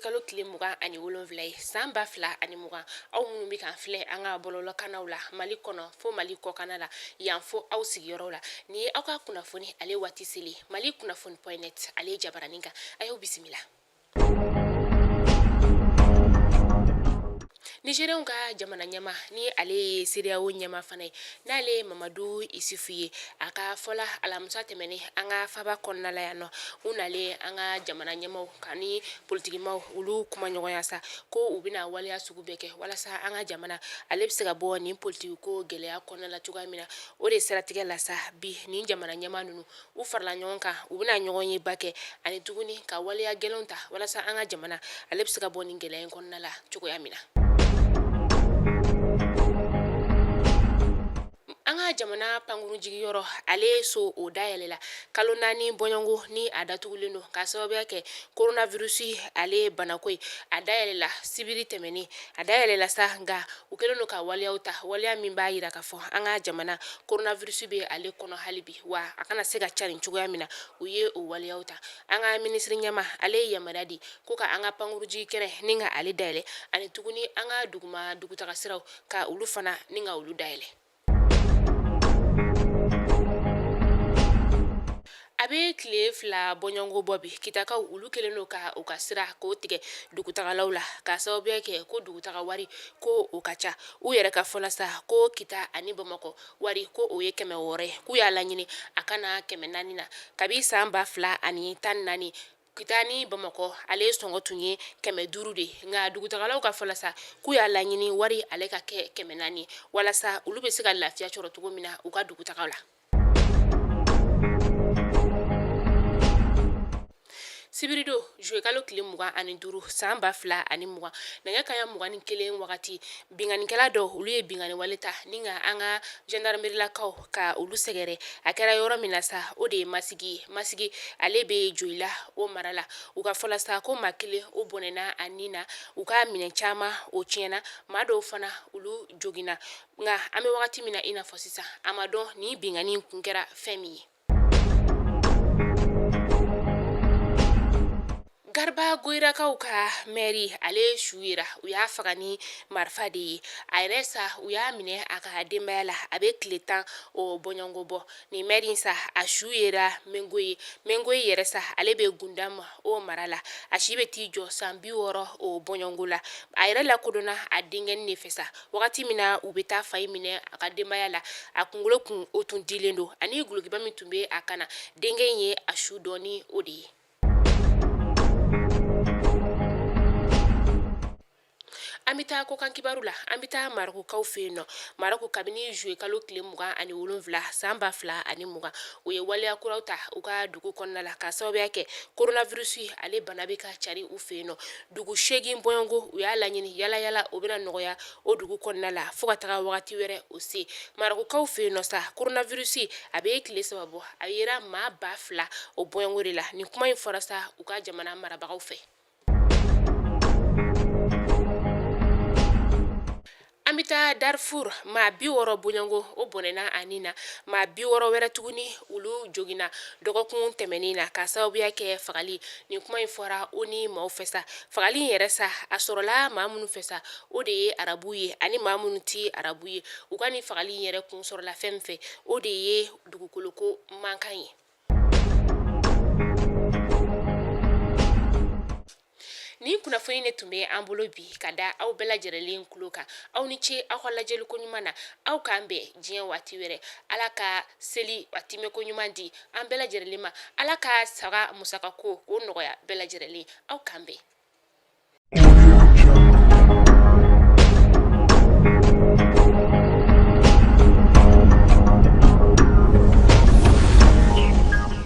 kalo tile mugan ani wolonfila ye san ba fila ani mugan aw minnu bɛ k'an filɛ an ka bɔlɔlɔkannaw la mali kɔnɔ fo mali kɔkanna la yan fo aw sigiyɔrɔw la ni ye aw ka kunnafoni ale waati seli mali kunnafoni.net ale ye jabaranin kan a y'o bisimila. Nigérienw ka jamana ɲɛma ni ale ye CEDEAO ɲɛma fana ye n'ale Mamadu Isufu ye a ka fɔla alamisa tɛmɛni an ka faba kɔnɔna la yan nɔ u nalen an ka jamana ɲɛmaw ani politikimaw olu kuma ɲɔgɔnya sa ko u bɛna waleya sugu bɛɛ kɛ walasa an ka jamana ale bɛ se ka bɔ nin politikiko gɛlɛya kɔnɔna la cogoya min na o de siratigɛ la sa bi nin jamana ɲɛma ninnu u farala ɲɔgɔn kan u bɛna ɲɔgɔn ye ba kɛ ani tuguni ka waleya gɛlɛnw ta walasa an ka jamana ale bɛ se ka bɔ nin gɛlɛya in kɔnɔna la cogoya min na. An ka jamana pankuru jigiyɔrɔ ale so o dayɛlɛla kalo 4 bɔɲɔngo ni a datugulen don ka sababuya kɛ coronavirus ale banako ye a dayɛlɛla sibiri tɛmɛni a dayɛlɛla sa nka u kɛlen don ka waleyaw ta waleya min b'a yira k'a fɔ an ka jamana coronavirus bɛ ale kɔnɔ hali bi wa a kana se ka carin cogoya min na u ye o waleyaw ta an ka minisiri ɲɛma ale ye yamaruya di ko ka an ka pankuru jigi kɛnɛ ni ka ale dayɛlɛ ani tuguni an ka dugutaga siraw ka olu fana ni ka olu dayɛlɛ. A bɛ tile 2 bɔɲɔngo bɔ bi kitakaw olu kɛlen don ka u ka sira k'o tigɛ dugutagalaw la ka sababuya kɛ ko dugutaga wari ko o ka ca u yɛrɛ ka fɔla sa ko kita ani bamakɔ wari ko o ye 600 ye k'u y'a laɲini a kana 400 na kabi san 2014 kita ni bamakɔ ale sɔngɔ tun ye 500 de nka dugutagalaw ka fɔla sa k'u y'a laɲini wari ale ka kɛ 400 walasa olu bɛ se ka lafiya sɔrɔ cogo min na u ka dugutagaw la. Sibirido juwe kalo tile 25 san 2020 nɛgɛ kaɲa 21 wagati binganikɛla dɔ olu ye bingani wale ta ni ka an ka gendarmerilakaw ka olu sɛgɛrɛ a kɛra yɔrɔ min na sa o de ye masigi ale bɛ joyila o mara la u ka fɔla sa ko maa kelen o bɔnɛna a nin na u ka minɛ caman o tiɲɛna maa dɔw fana olu jogina nka an bɛ wagati min na i n'a fɔ sisan a ma dɔn ni bingani kun kɛra fɛn min ye. Garba Goyrakaw ka mairie ale su yira u y'a faga ni marifa de ye a yɛrɛ sa u y'a minɛ a ka denbaya la a bɛ tile 10 o bɔɲɔngo bɔ ni mairie sa a su yera Mengoye yɛrɛ sa ale bɛ Gundama o mara la a si bɛ t'i jɔ san 60 o bɔɲɔngo la a yɛrɛ lakodɔnna a denkɛnin de fɛ sa wagati min na u bɛ taa fa in minɛ a ka denbaya la a kunkolo kun o tun dilen don ani gulokiba min tun bɛ a kana denkɛ in ye a su dɔn ni o de ye. An bɛ taa kokan kibaru la an bɛ taa Marokukaw fɛ yen nɔ Maroku kabini juwe kalo tile 27 san 2020 u ye waleya kuraw ta u ka dugu kɔnɔna la ka sababuya kɛ coronavirus ale bana bɛ ka cari u fɛ yen nɔ dugu 8 bɔɲɔngo u y'a laɲini yala o bɛna nɔgɔya o dugu kɔnɔna la fo ka taga wagati wɛrɛ o se Marokukaw fɛ yen nɔ sa coronavirus a bɛ tile 3 bɔ a yera maa 2000 o bɔɲɔngo de la nin kuma in fɔra sa u ka jamana marabagaw fɛ. An bɛ taa Darfur maa 60 bɔɲɔngo o bɔnɛna a nin na maa 60 wɛrɛ tuguni olu jogina dɔgɔkun tɛmɛnin na ka sababuya kɛ fagali nin kuma in fɔra o ni maaw fɛ sa fagali in yɛrɛ sa a sɔrɔla maa minnu fɛ sa o de ye arabu ye ani maa minnu ti arabu ye u ka nin fagali in yɛrɛ kun sɔrɔla fɛn min fɛ o de ye dugukoloko mankan ye. Nin kunnafoni ne tun bɛ an bolo bi ka da aw bɛɛ lajɛlen kulo kan aw ni ce aw ka lajɛliko ɲuman na aw k'an bɛn diɲɛ waati wɛrɛ ala ka seli watimɛko ɲuman di an bɛɛ lajɛlen ma ala ka saga musakako o nɔgɔya bɛɛ lajɛlen aw k'an bɛn.